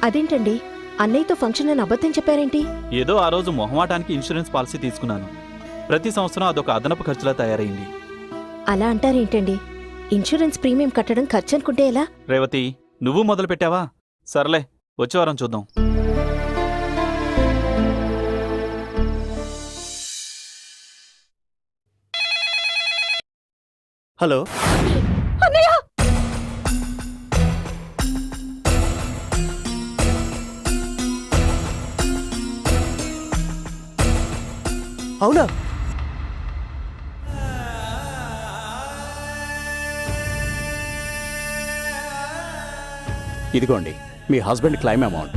అదేంటండి, అన్నయ్యతో ఫంక్షన్ అని అబద్ధం చెప్పారేంటి? ఏదో ఆ రోజు మొహమాటానికి ఇన్సూరెన్స్ పాలసీ తీసుకున్నాను. ప్రతి సంవత్సరం అదొక అదనపు ఖర్చులా తయారైంది. అలా అంటారేంటండి? ఇన్సూరెన్స్ ప్రీమియం కట్టడం ఖర్చు అనుకుంటే ఎలా? రేవతి, నువ్వు మొదలు పెట్టావా? సర్లే, వచ్చే వారం చూద్దాం. హలో, అవునా? ఇదిగోండి మీ హస్బెండ్ క్లైమ్ అమౌంట్.